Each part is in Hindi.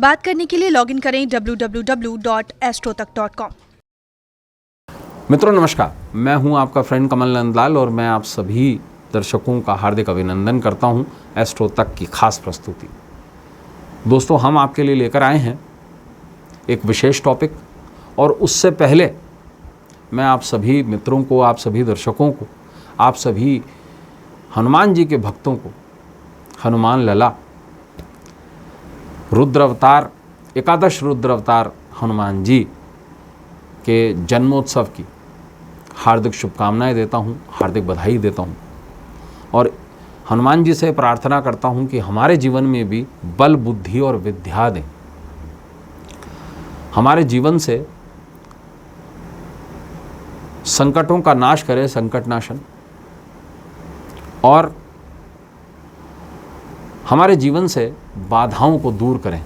बात करने के लिए लॉगिन करें www.astrotak.com। मित्रों नमस्कार, मैं हूं आपका फ्रेंड कमल नंदलाल और मैं आप सभी दर्शकों का हार्दिक अभिनंदन करता हूं एस्ट्रो तक की खास प्रस्तुति। दोस्तों, हम आपके लिए लेकर आए हैं एक विशेष टॉपिक, और उससे पहले मैं आप सभी मित्रों को, आप सभी दर्शकों को, आप सभी हनुमान जी के भक्तों को हनुमान लला रुद्र अवतार, एकादश रुद्र अवतार हनुमान जी के जन्मोत्सव की हार्दिक शुभकामनाएं देता हूं, हार्दिक बधाई देता हूं और हनुमान जी से प्रार्थना करता हूं कि हमारे जीवन में भी बल, बुद्धि और विद्या दें। हमारे जीवन से संकटों का नाश करें, संकट नाशन, और हमारे जीवन से बाधाओं को दूर करें,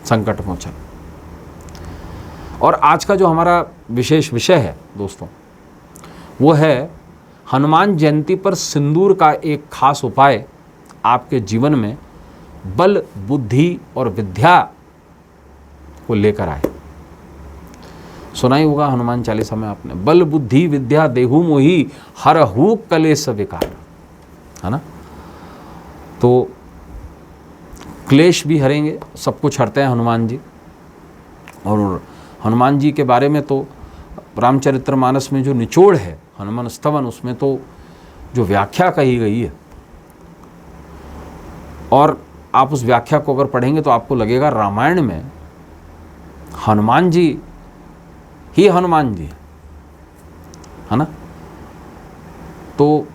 संकट मोचन। और आज का जो हमारा विशेष विषय है दोस्तों, वो है हनुमान जयंती पर सिंदूर का एक खास उपाय आपके जीवन में बल, बुद्धि और विद्या को लेकर आए। सुना ही होगा हनुमान चालीसा में आपने, बल बुद्धि विद्या देहु मोहि हरहु कलेश विकार, है ना। तो क्लेश भी हरेंगे, सब कुछ हरते हैं हनुमान जी। और हनुमान जी के बारे में तो रामचरितमानस में जो निचोड़ है हनुमान स्तवन, उसमें तो जो व्याख्या कही गई है, और आप उस व्याख्या को अगर पढ़ेंगे तो आपको लगेगा रामायण में हनुमान जी ही हनुमान जी है ना। तो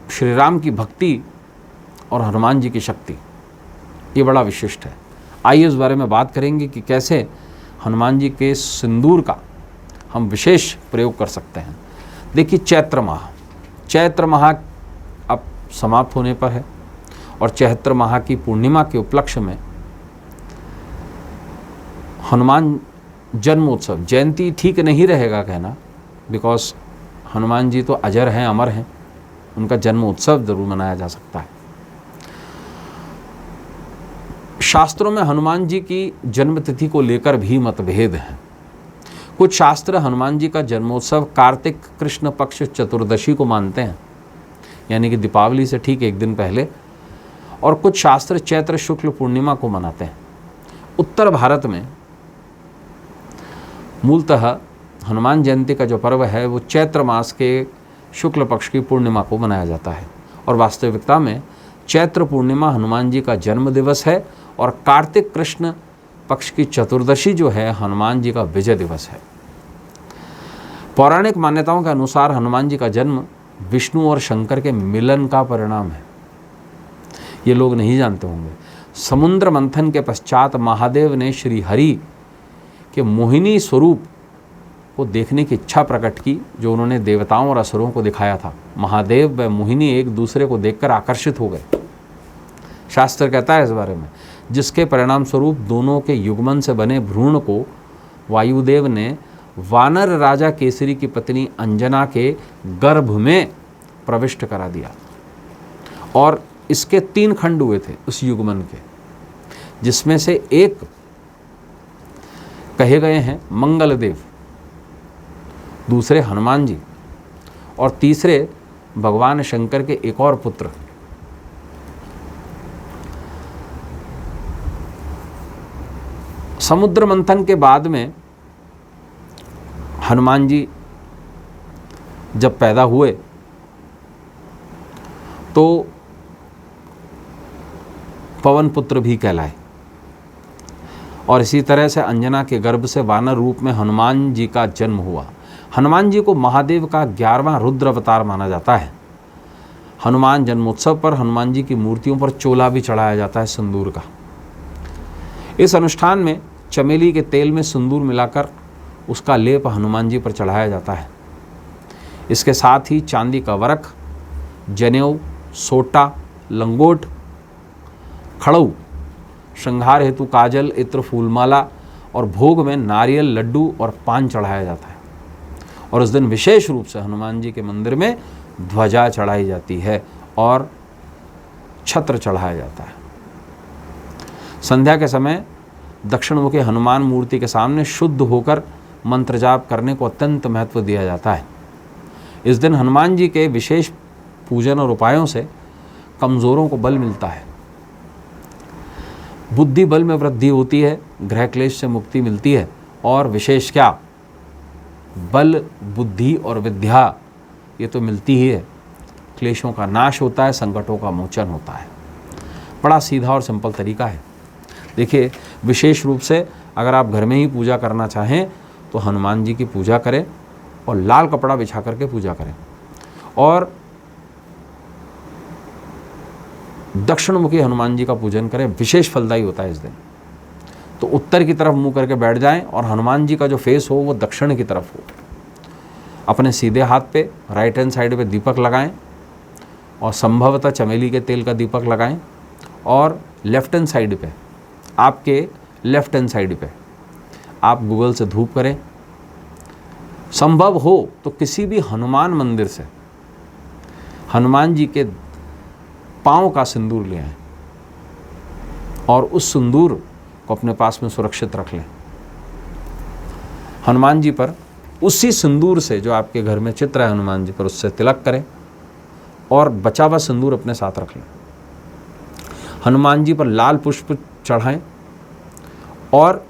श्री राम की भक्ति और हनुमान जी की शक्ति, ये बड़ा विशिष्ट है। आइए इस बारे में बात करेंगे कि कैसे हनुमान जी के सिंदूर का हम विशेष प्रयोग कर सकते हैं। देखिए, चैत्र माह अब समाप्त होने पर है, और चैत्र माह की पूर्णिमा के उपलक्ष्य में हनुमान जन्मोत्सव, जयंती ठीक नहीं रहेगा कहना, बिकॉज हनुमान जी तो अजर हैं, अमर हैं, उनका जन्मोत्सव जरूर मनाया जा सकता है। शास्त्रों में हनुमान जी की जन्मतिथि को लेकर भी मतभेद हैं। कुछ शास्त्र हनुमान जी का जन्मोत्सव कार्तिक कृष्ण पक्ष चतुर्दशी को मानते हैं, यानी कि दीपावली से ठीक एक दिन पहले, और कुछ शास्त्र चैत्र शुक्ल पूर्णिमा को मनाते हैं। उत्तर भारत में मूलतः हनुमान जयंती का जो पर्व है वो चैत्र मास के शुक्ल पक्ष की पूर्णिमा को मनाया जाता है, और वास्तविकता में चैत्र पूर्णिमा हनुमान जी का जन्म दिवस है, और कार्तिक कृष्ण पक्ष की चतुर्दशी जो है हनुमान जी का विजय दिवस है। पौराणिक मान्यताओं के अनुसार हनुमान जी का जन्म विष्णु और शंकर के मिलन का परिणाम है। ये लोग नहीं जानते होंगे। समुद्र मंथन के पश्चात महादेव ने श्री हरि के मोहिनी स्वरूप को देखने की इच्छा प्रकट की, जो उन्होंने देवताओं और असुरों को दिखाया था। महादेव व मोहिनी एक दूसरे को देखकर आकर्षित हो गए, शास्त्र कहता है इस बारे में, जिसके परिणाम स्वरूप दोनों के युग्मन से बने भ्रूण को वायुदेव ने वानर राजा केसरी की पत्नी अंजना के गर्भ में प्रविष्ट करा दिया, और इसके 3 खंड हुए थे उस युग्मन के, जिसमें से एक कहे गए हैं मंगलदेव, दूसरे हनुमान जी, और तीसरे भगवान शंकर के एक और पुत्र। समुद्र मंथन के बाद में हनुमान जी जब पैदा हुए तो पवन पुत्र भी कहलाए, और इसी तरह से अंजना के गर्भ से वानर रूप में हनुमान जी का जन्म हुआ। हनुमान जी को महादेव का 11वां रुद्र अवतार माना जाता है। हनुमान जन्मोत्सव पर हनुमान जी की मूर्तियों पर चोला भी चढ़ाया जाता है सिंदूर का। इस अनुष्ठान में चमेली के तेल में सिंदूर मिलाकर उसका लेप हनुमान जी पर चढ़ाया जाता है। इसके साथ ही चांदी का वरख, जनेऊ, सोटा, लंगोट, खड़ऊ, श्रृंगार हेतु काजल, इत्र, फूलमाला और भोग में नारियल, लड्डू और पान चढ़ाया जाता है। और उस दिन विशेष रूप से हनुमान जी के मंदिर में ध्वजा चढ़ाई जाती है और छत्र चढ़ाया जाता है। संध्या के समय दक्षिणमुखी हनुमान मूर्ति के सामने शुद्ध होकर मंत्र जाप करने को अत्यंत महत्व दिया जाता है। इस दिन हनुमान जी के विशेष पूजन और उपायों से कमज़ोरों को बल मिलता है, बुद्धि बल में वृद्धि होती है, ग्रह क्लेश से मुक्ति मिलती है और विशेष क्या, बल, बुद्धि और विद्या ये तो मिलती ही है। क्लेशों का नाश होता है, संकटों का मोचन होता है। बड़ा सीधा और सिंपल तरीका है। देखिए, विशेष रूप से अगर आप घर में ही पूजा करना चाहें तो हनुमान जी की पूजा करें और लाल कपड़ा बिछा करके पूजा करें और दक्षिणमुखी हनुमान जी का पूजन करें, विशेष फलदायी होता है इस दिन। तो उत्तर की तरफ मुंह करके बैठ जाएं और हनुमान जी का जो फेस हो वो दक्षिण की तरफ हो। अपने सीधे हाथ पे राइट हैंड साइड पे दीपक लगाएं और संभवतः चमेली के तेल का दीपक लगाएं और लेफ्ट हैंड साइड पे, आपके लेफ्ट हैंड साइड पे आप गूगल से धूप करें। संभव हो तो किसी भी हनुमान मंदिर से हनुमान जी के पाँव का सिंदूर ले आएं और उस सिंदूर को अपने पास में सुरक्षित रख लें। हनुमान जी पर उसी सिंदूर से, जो आपके घर में चित्र है हनुमान जी पर, उससे तिलक करें और बचा हुआ सिंदूर अपने साथ रख लें। हनुमान जी पर लाल पुष्प चढ़ाएं और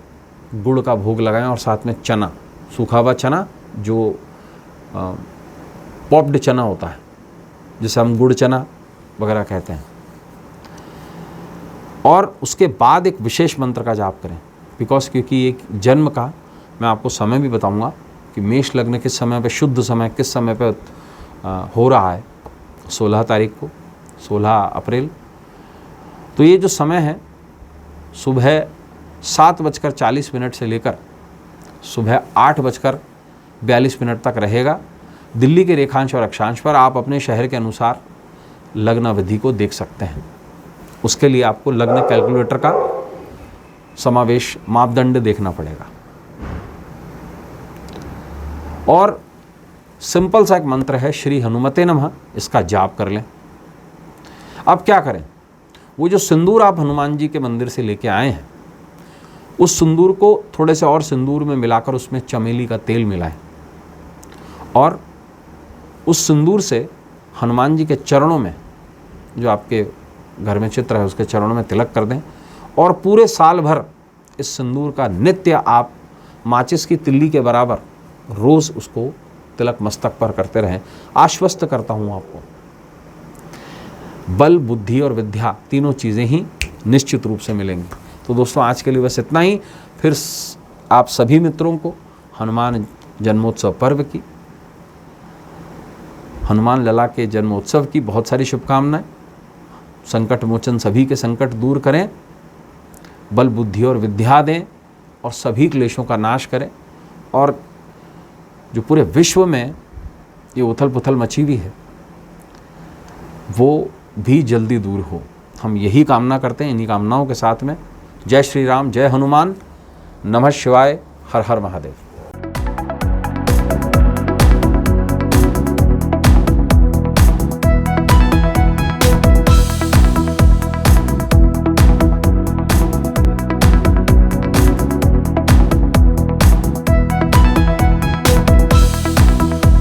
गुड़ का भोग लगाएं और साथ में चना, सूखा हुआ चना जो पॉप्ड चना होता है, जिसे हम गुड़ चना वगैरह कहते हैं, और उसके बाद एक विशेष मंत्र का जाप करें। क्योंकि एक जन्म का मैं आपको समय भी बताऊंगा कि मेष लग्न किस समय पे, शुद्ध समय किस समय पे हो रहा है, 16 तारीख को, 16 अप्रैल। तो ये जो समय है सुबह 7:40 से लेकर सुबह 8:42 तक रहेगा। दिल्ली के रेखांश और अक्षांश पर आप अपने शहर के अनुसार लग्न अवधि को देख सकते हैं। उसके लिए आपको लग्न कैलकुलेटर का समावेश मापदंड देखना पड़ेगा और सिंपल सा एक मंत्र है, श्री हनुमते नमः, इसका जाप कर लें। अब क्या करें, वो जो सिंदूर आप हनुमान जी के मंदिर से लेके आए हैं, उस सिंदूर को थोड़े से और सिंदूर में मिलाकर उसमें चमेली का तेल मिलाएं और उस सिंदूर से हनुमान जी के चरणों में, जो आपके घर में चित्र है उसके चरणों में तिलक कर दें और पूरे साल भर इस सिंदूर का नित्य आप माचिस की तिल्ली के बराबर रोज़ उसको तिलक मस्तक पर करते रहें। आश्वस्त करता हूँ आपको, बल, बुद्धि और विद्या तीनों चीज़ें ही निश्चित रूप से मिलेंगी। तो दोस्तों, आज के लिए बस इतना ही। फिर आप सभी मित्रों को हनुमान जन्मोत्सव पर्व की, हनुमान लला के जन्मोत्सव की बहुत सारी शुभकामनाएं। संकट मोचन सभी के संकट दूर करें, बल, बुद्धि और विद्या दें और सभी क्लेशों का नाश करें और जो पूरे विश्व में ये उथल पुथल मची हुई है वो भी जल्दी दूर हो। हम यही कामना करते हैं। इन्हीं कामनाओं के साथ में जय श्री राम, जय हनुमान, नमः शिवाय, हर हर महादेव।